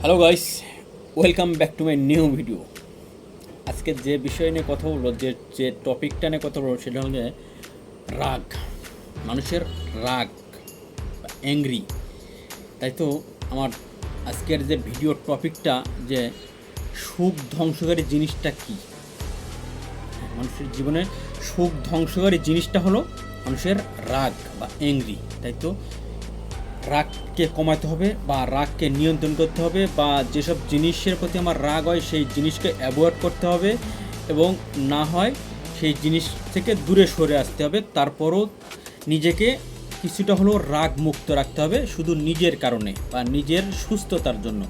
Hello guys, welcome back to my new video. আজকে যে বিষয় নিয়ে কথা বলবো, যে টপিকটা নিয়ে কথা বলবো সেটা হলো রাগ। মানুষের রাগ বা অ্যাংরি। তাই তো আমার আজকের যে ভিডিও টপিকটা, যে সুখ ধ্বংসকারী জিনিসটা কি। মানুষের জীবনে সুখ ধ্বংসকারী জিনিসটা হলো মানুষের রাগ বা অ্যাংরি। তাই তো রাগকে কমাতে হবে বা রাগকে নিয়ন্ত্রণ করতে হবে, বা যেসব জিনিসের প্রতি আমার রাগ হয় সেই জিনিসকে অ্যাভয়েড করতে হবে, এবং না হয় সেই জিনিস থেকে দূরে সরে আসতে হবে। তারপরও নিজেকে কিছুটা হলেও রাগ মুক্ত রাখতে হবে, শুধু নিজের কারণে বা নিজের সুস্থতার জন্য।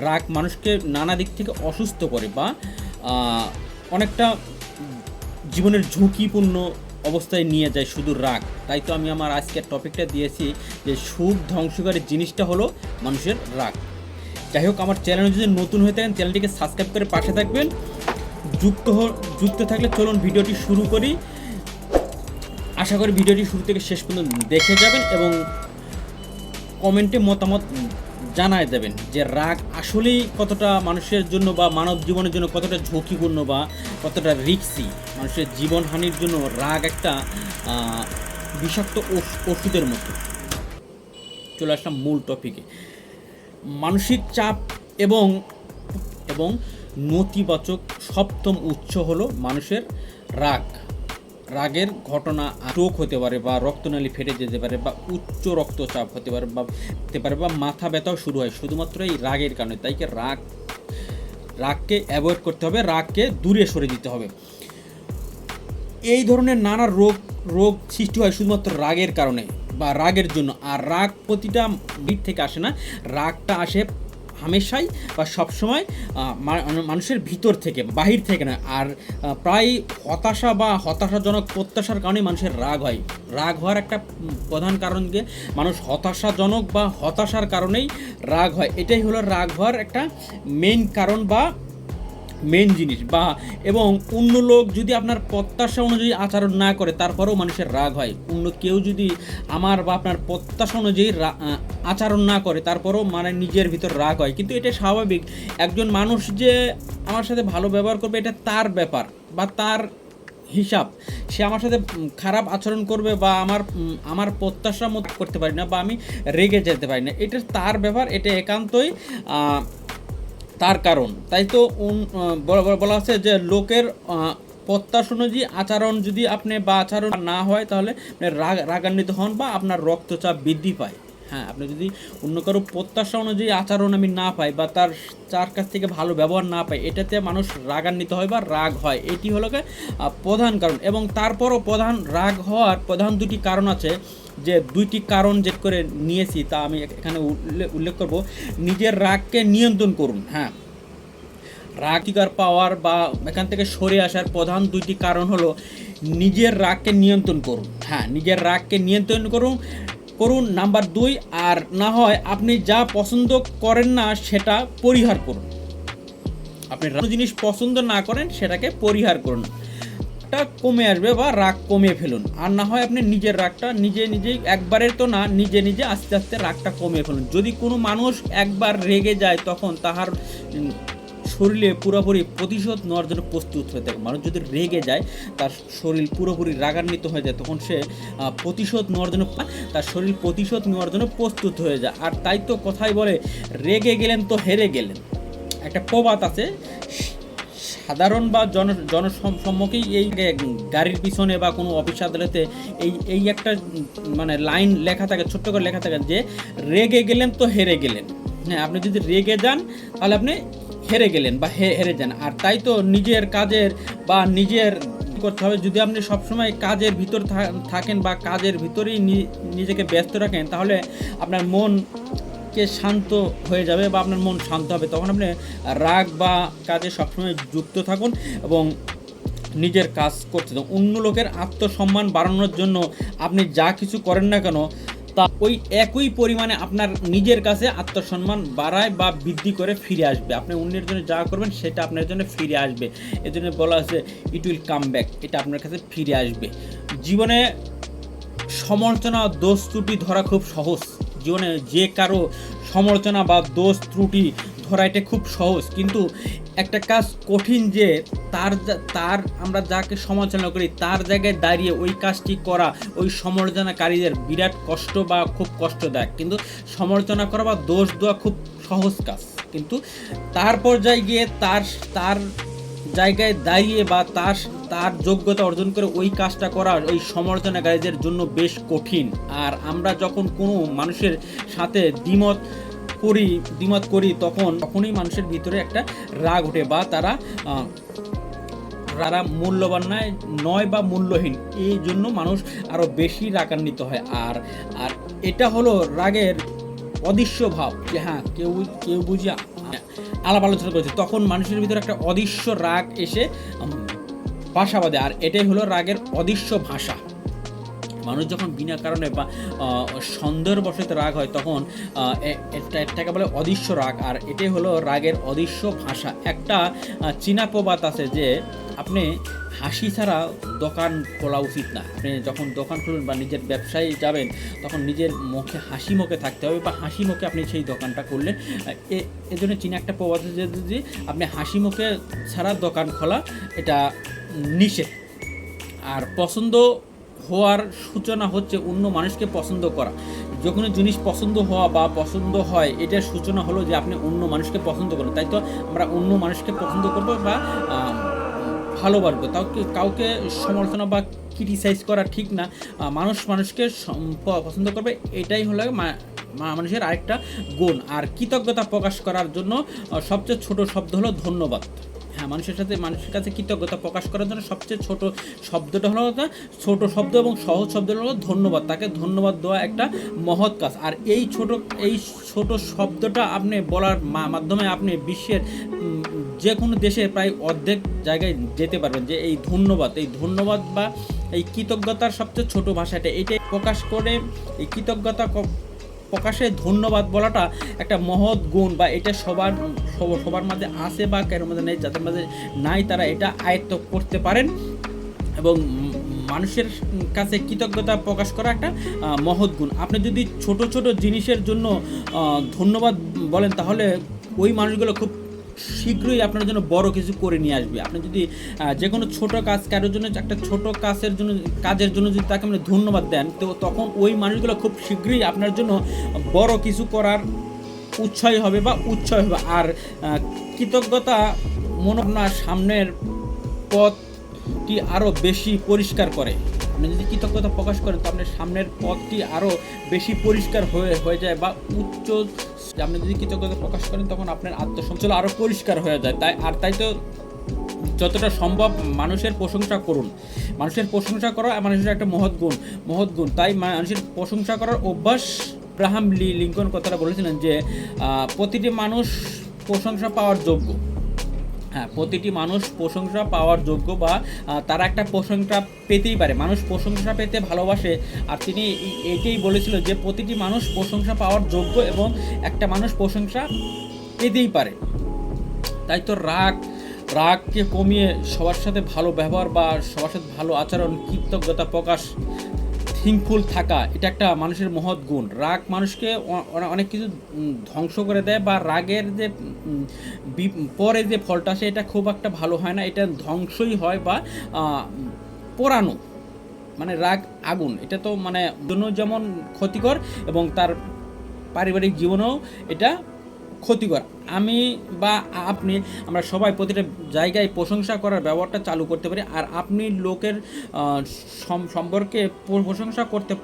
রাগ মানুষকে নানা দিক থেকে অসুস্থ করে বা অনেকটা জীবনের ঝুঁকিপূর্ণ অবস্থায় নিয়ে যায় শুধু রাগ। তাই তো আমি আমার আজকের টপিকটা দিয়েছি যে সুখ ধ্বংসকারী জিনিসটা হলো মানুষের রাগ। যাই হোক, আমার চ্যানেলে যদি নতুন হয়ে থাকেন চ্যানেলটিকে সাবস্ক্রাইব করে পাশে থাকবেন। যুক্ত থাকলে চলুন ভিডিওটি শুরু করি। আশা করি ভিডিওটি শুরু থেকে শেষ পর্যন্ত দেখে যাবেন এবং কমেন্টে মতামত জানায় দেবেন যে রাগ আসলেই কতটা মানুষের জন্য বা মানব জীবনের জন্য কতটা ঝুঁকিপূর্ণ বা কতটা রিস্কি। মানুষের জীবনহানির জন্য রাগ একটা বিষাক্ত ওষুধের মতো। চলে আসলাম মূল টপিকে। মানসিক চাপ এবং এবং নেতিবাচক সপ্তম উৎস হলো মানুষের রাগ। রাগের ঘটনা স্ট্রোক হতে পারে, বা রক্তনালী ফেটে যেতে পারে, বা উচ্চ রক্তচাপ হতে পারে, বা মাথা ব্যথাও শুরু হয় শুধুমাত্র এই রাগের কারণে। তাই রাগকে অ্যাভয়েড করতে হবে, রাগকে দূরে সরে দিতে হবে। এই ধরনের নানা রোগ সৃষ্টি হয় শুধুমাত্র রাগের কারণে বা রাগের জন্য। আর রাগ প্রতিটা দিক থেকে আসে না, রাগটা আসে হামেশাই বা সবসময় মানুষের ভিতর থেকে, বাহির থেকে না। আর প্রায় হতাশা বা হতাশাজনক প্রত্যাশার কারণে মানুষের রাগ হয়। রাগ হওয়ার একটা প্রধান কারণ যে মানুষ হতাশাজনক বা হতাশার কারণেই রাগ হয়। এটাই হলো রাগ হওয়ার একটা মেইন কারণ বা মেন জিনিস। বা এবং অন্য লোক যদি আপনার প্রত্যাশা অনুযায়ী আচরণ না করে তারপরেও মানুষের রাগ হয়। অন্য কেউ যদি আমার বা আপনার প্রত্যাশা অনুযায়ী আচরণ না করে তারপরেও মানে নিজের ভিতর রাগ হয়। কিন্তু এটা স্বাভাবিক। একজন মানুষ যে আমার সাথে ভালো ব্যবহার করবে এটা তার ব্যাপার বা তার হিসাব। সে আমার সাথে খারাপ আচরণ করবে বা আমার প্রত্যাশা মতো করতে পারি না, বা আমি রেগে যেতে পারি না, এটা তার ব্যাপার। এটা একান্তই তার কারণ। তাই তো বলা আছে যে লোকের প্রত্যাশা অনুযায়ী আচরণ যদি আপনি বা আচরণ না হয় তাহলে রাগান্বিত হন বা আপনার রক্তচাপ বৃদ্ধি পায়। হ্যাঁ, আপনি যদি অন্য কারো প্রত্যাশা অনুযায়ী আচরণ আমি না পাই বা তার কাছ থেকে ভালো ব্যবহার না পাই, এটাতে মানুষ রাগান্বিত হয় বা রাগ হয়। এটি হলো প্রধান কারণ। এবং তারপরও রাগ হওয়ার প্রধান দুটি কারণ আছে, যে দুইটি কারণ যে করে নিয়েছি তা আমি এখানে উল্লেখ করব। নিজের রাগকে নিয়ন্ত্রণ করুন। হ্যাঁ, রাগিকার পাওয়ার বা এখান থেকে সরে আসার প্রধান দুইটি কারণ হলো নিজের রাগকে নিয়ন্ত্রণ করুন। হ্যাঁ, নিজের রাগকে নিয়ন্ত্রণ করুন নাম্বার 2। আর না হয় আপনি যা পছন্দ করেন না সেটা পরিহার করুন। আপনি জিনিস পছন্দ না করেন সেটাকে পরিহার করুন, কমে আসবে বা রাগ কমিয়ে ফেলুন। আর না হয় আপনি নিজের রাগটা নিজেই একবারের তো না, নিজে আস্তে আস্তে রাগটা কমিয়ে ফেলুন। যদি কোনো মানুষ একবার রেগে যায় তখন তাহার শরীরে পুরোপুরি প্রতিশোধ নেওয়ার জন্য প্রস্তুত হয়ে থাকে। মানুষ যদি রেগে যায়, তার শরীর পুরোপুরি রাগান্বিত হয়ে যায়, তখন সে প্রতিশোধ নেওয়ার জন্য প্রস্তুত হয়ে যায়। আর তাই তো কথাই বলে, রেগে গেলেন তো হেরে গেলেন। একটা প্রবাদ আছে, সাধারণ বা জনসম্মুখেই এই গাড়ির পিছনে বা কোনো অফিস আদালতে এই একটা মানে লাইন লেখা থাকে, ছোট্ট করে লেখা থাকে যে রেগে গেলেন তো হেরে গেলেন। হ্যাঁ, আপনি যদি রেগে যান তাহলে আপনি হেরে গেলেন বা হেরে যান। আর তাই তো নিজের কাজের বা নিজের করতে হবে। যদি আপনি সবসময় কাজের ভিতর থাকেন বা কাজের ভিতরেই নিজেকে ব্যস্ত রাখেন, তাহলে আপনার মন শান্ত হয়ে যাবে বা আপনার মন শান্ত হবে। তখন আপনি রাগ বা কাজে সবসময় যুক্ত থাকুন এবং নিজের কাজ করতে থাকুন। অন্য লোকের আত্মসম্মান বাড়ানোর জন্য আপনি যা কিছু করেন না কেন, তা ওই একই পরিমাণে আপনার নিজের কাছে আত্মসম্মান বাড়ায় বা বৃদ্ধি করে ফিরে আসবে। আপনি অন্যের জন্য যা করবেন সেটা আপনার জন্য ফিরে আসবে। এর জন্য বলা আছে ইট উইল কাম ব্যাক, এটা আপনার কাছে ফিরে আসবে। জীবনে সমালোচনা দোষ ত্রুটি ধরা খুব সহজ। জীবনে যে কারো সমালোচনা বা দোষ ত্রুটি ধরা এটা খুব সহজ, কিন্তু একটা কাজ কঠিন যে তার আমরা যাকে সমালোচনা করি তার জায়গায় দাঁড়িয়ে ওই কাজটি করা ওই সমালোচনাকারীদের বিরাট কষ্ট বা খুব কষ্টদায়ক। কিন্তু সমালোচনা করা বা দোষ দেওয়া খুব সহজ কাজ, কিন্তু তার পর্যায়ে গিয়ে তার জায়গায় দাঁড়িয়ে বা তার যোগ্যতা অর্জন করে ওই কাজটা করা ওই সমালোচনাকারীদের জন্য বেশ কঠিন। আর আমরা যখন কোনো মানুষের সাথে দ্বিমত করি তখনই মানুষের ভিতরে একটা রাগ ওঠে বা তারা মূল্যবান নয় বা মূল্যহীন, এই জন্য মানুষ আরও বেশি রাগান্বিত হয়। আর এটা হলো রাগের অদৃশ্য ভাব, যে হ্যাঁ কেউ বুঝি আলাপ আলোচনা করেছে, তখন মানুষের ভিতরে একটা অদৃশ্য রাগ এসে বাসা বাঁধে। আর এটাই হলো রাগের অদৃশ্য ভাষা। মানুষ যখন বিনা কারণে বা সন্দেহের বশতে রাগ হয় তখন এটাকে বলে অদৃশ্য রাগ। আর এটাই হলো রাগের অদৃশ্য ভাষা। একটা চীনা প্রবাদ আছে যে আপনি হাসি ছাড়া দোকান খোলা উচিত না। আপনি যখন দোকান খুলবেন বা নিজের ব্যবসায় যাবেন তখন নিজের মুখে হাসি মুখে থাকতে হবে বা হাসি মুখে আপনি সেই দোকানটা করলেন। এজন্য চীনা একটা প্রবাদ আছে যে আপনি হাসি মুখে ছাড়া দোকান খোলা এটা নিষেধ। আর পছন্দ হওয়ার সূচনা হচ্ছে অন্য মানুষকে পছন্দ করা। যখন জিনিস পছন্দ হওয়া বা পছন্দ হয়, এটার সূচনা হলো যে আপনি অন্য মানুষকে পছন্দ করেন। তাই তো আমরা অন্য মানুষকে পছন্দ করব বা ভালোবাসবো। কাউকে সমালোচনা বা ক্রিটিসাইজ করা ঠিক না। মানুষকে পছন্দ করবে, এটাই হলো মানুষের আরেকটা গুণ। আর কৃতজ্ঞতা প্রকাশ করার জন্য সবচেয়ে ছোট শব্দ হলো ধন্যবাদ। হ্যাঁ, মানুষের কাছে কৃতজ্ঞতা প্রকাশ করার জন্য সবচেয়ে ছোট শব্দটা হলো ছোট শব্দ এবং সহজ শব্দ হলো ধন্যবাদ। তাকে ধন্যবাদ দেওয়া একটা মহৎ কাজ। আর এই ছোট শব্দটা আপনি বলার মাধ্যমে আপনি বিশ্বের যে কোনো দেশে প্রায় অর্ধেক জায়গায় যেতে পারবেন। যে এই ধন্যবাদ বা এই কৃতজ্ঞতার সবচেয়ে ছোট ভাষাটা এটাই প্রকাশ করে। এই কৃতজ্ঞতা প্রকাশে ধন্যবাদ বলাটা একটা মহৎ গুণ, বা এটা সবার মাঝে আছে বা কারোর মধ্যে নেই। যাদের মাঝে নাই তারা এটা আয়ত্ত করতে পারেন। এবং মানুষের কাছে কৃতজ্ঞতা প্রকাশ করা একটা মহৎ গুণ। আপনি যদি ছোট জিনিসের জন্য ধন্যবাদ বলেন তাহলে ওই মানুষগুলো খুব শীঘ্রই আপনার জন্য বড় কিছু করে নিয়ে আসবে। আপনি যদি যে কোনো ছোটো কাজ কারোর জন্য একটা ছোটো কাজের জন্য যদি তাকে আপনি ধন্যবাদ দেন, তো তখন ওই মানুষগুলো খুব শীঘ্রই আপনার জন্য বড় কিছু করার উৎসাহী হবে। আর কৃতজ্ঞতা আপনার সামনের পথটি আরও বেশি পরিষ্কার করে। আপনি যদি কৃতজ্ঞতা প্রকাশ করেন তো আপনার সামনের পথটি আরও বেশি পরিষ্কার হয়ে যায় বা আপনি যদি কৃতজ্ঞতা প্রকাশ করেন তখন আপনার আত্মসংযম আরও পরিষ্কার হয়ে যায়। তাই তো যতটা সম্ভব মানুষের প্রশংসা করুন। মানুষের প্রশংসা করা মানুষের একটা মহৎ গুণ। তাই মানুষের প্রশংসা করার অভ্যাস। আব্রাহাম লিঙ্কন কথাটা বলেছিলেন যে প্রতিটি মানুষ প্রশংসা পাওয়ার যোগ্য। হ্যাঁ, প্রতিটি মানুষ প্রশংসা পাওয়ার যোগ্য বা তারা একটা প্রশংসা পেতেই পারে। মানুষ প্রশংসা পেতে ভালোবাসে। আর তিনি এটাই বলেছিল যে প্রতিটি মানুষ প্রশংসা পাওয়ার যোগ্য এবং একটা মানুষ প্রশংসা পেতেই পারে। তাই তো রাগকে কমিয়ে সবার সাথে ভালো ব্যবহার বা সবার সাথে ভালো আচরণ, কৃতজ্ঞতা প্রকাশ, থিঙ্কফুল থাকা, এটা একটা মানুষের মহৎ গুণ। রাগ মানুষকে অনেক কিছু ধ্বংস করে দেয় বা রাগের যে পরে যে ফলটা আসে এটা খুব একটা ভালো হয় না। এটা ধ্বংসই হয় বা পোড়ানো। মানে রাগ আগুন, এটা তো মানে জন্য যেমন ক্ষতিকর এবং তার পারিবারিক জীবনেও এটা ক্ষতিকর। আমি বা আমরা সবাই প্রতিটা জায়গায় প্রশংসা করার ব্যবহারটা চালু করতে পারি। আর আপনি লোকের সম্পর্কে প্রশংসা করতে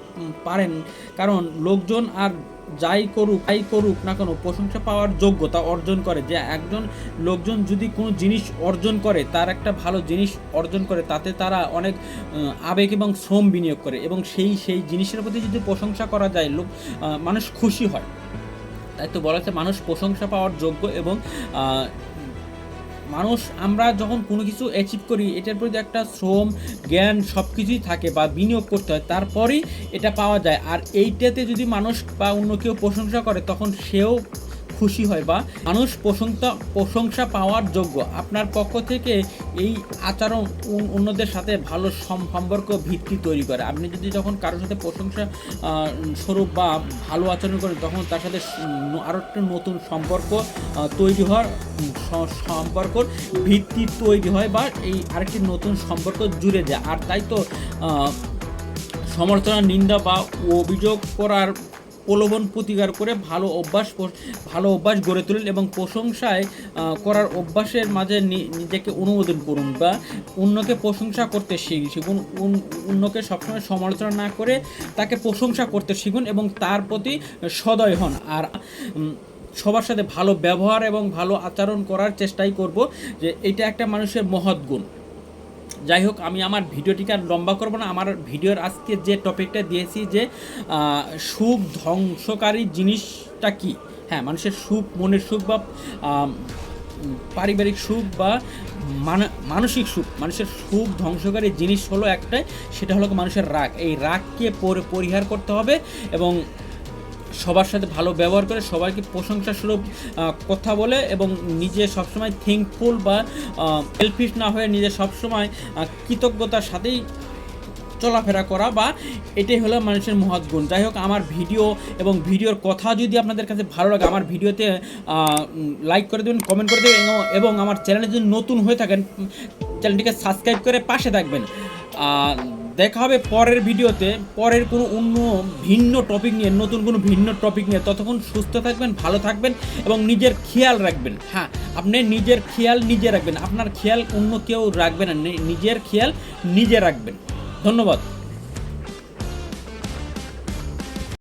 পারেন, কারণ লোকজন আর যাই করুক না কেন প্রশংসা পাওয়ার যোগ্যতা অর্জন করে। যে একজন লোকজন যদি কোনো জিনিস অর্জন করে, তার একটা ভালো জিনিস অর্জন করে, তাতে তারা অনেক আবেগ এবং শ্রম বিনিয়োগ করে এবং সেই জিনিসের প্রতি যদি প্রশংসা করা যায় মানুষ খুশি হয়। তাই তো বলা হচ্ছে মানুষ প্রশংসা পাওয়ার যোগ্য। এবং আমরা যখন কোনো কিছু অ্যাচিভ করি এটার প্রতি একটা শ্রম, জ্ঞান সব কিছুই থাকে বা বিনিয়োগ করতে হয়, তারপরেই এটা পাওয়া যায়। আর এইটাতে যদি মানুষ বা অন্য কেউ প্রশংসা করে তখন সেও খুশি হয় বা মানুষ প্রশংসা পাওয়ার যোগ্য। আপনার পক্ষ থেকে এই আচরণ অন্যদের সাথে ভালো সম্পর্ক ভিত্তি তৈরি করে। আপনি যদি যখন কারোর সাথে প্রশংসা স্বরূপ বা ভালো আচরণ করেন, তখন তার সাথে আরও একটা নতুন সম্পর্ক তৈরি হওয়ার সম্পর্কর ভিত্তি তৈরি হয় বা এই আরেকটি নতুন সম্পর্ক জুড়ে যায়। আর তাই তো সমালোচনা, নিন্দা বা অভিযোগ করার প্রলোভন প্রতিকার করে ভালো অভ্যাস গড়ে তুলুন এবং প্রশংসায় করার অভ্যাসের মাঝে নিজেকে অনুমোদন করুন বা অন্যকে প্রশংসা করতে শিখুন। অন্যকে সবসময় সমালোচনা না করে তাকে প্রশংসা করতে শিখুন এবং তার প্রতি সদয় হন। আর সবার সাথে ভালো ব্যবহার এবং ভালো আচরণ করার চেষ্টাই করব, যে এটা একটা মানুষের মহৎ গুণ। যাই হোক, আমি আমার ভিডিওটিকে আর লম্বা করব না। আমার ভিডিওর আজকে যে টপিকটা দিয়েছি যে সুখ ধ্বংসকারী জিনিসটা কি। হ্যাঁ, মানুষের সুখ, মনের সুখ বা পারিবারিক সুখ বা মানসিক সুখ, মানুষের সুখ ধ্বংসকারী জিনিস হলো একটাই, সেটা হলো মানুষের রাগ। এই রাগকে পরিহার করতে হবে এবং সবার সাথে ভালো ব্যবহার করে সবাইকে প্রশংসাস্বরূপ কথা বলে এবং নিজে সবসময় থ্যাঙ্কফুল বা সেলফিশ না হয়ে নিজে সবসময় কৃতজ্ঞতার সাথেই চলাফেরা করা, বা এটাই হলো মানুষের মহৎ গুণ। যাই হোক, আমার ভিডিও এবং ভিডিওর কথা যদি আপনাদের কাছে ভালো লাগে, আমার ভিডিওতে লাইক করে দেবেন, কমেন্ট করে দেবেন এবং আমার চ্যানেলে যদি নতুন হয়ে থাকেন চ্যানেলটিকে সাবস্ক্রাইব করে পাশে থাকবেন। দেখা হবে পরের ভিডিওতে, পরের কোনো অন্য ভিন্ন টপিক নিয়ে, নতুন কোনো ভিন্ন টপিক নিয়ে। ততক্ষণ সুস্থ থাকবেন, ভালো থাকবেন এবং নিজের খেয়াল রাখবেন। হ্যাঁ, আপনি নিজের খেয়াল নিজে রাখবেন, আপনার খেয়াল অন্য কেউ রাখবে না, নিজের খেয়াল নিজে রাখবেন। ধন্যবাদ।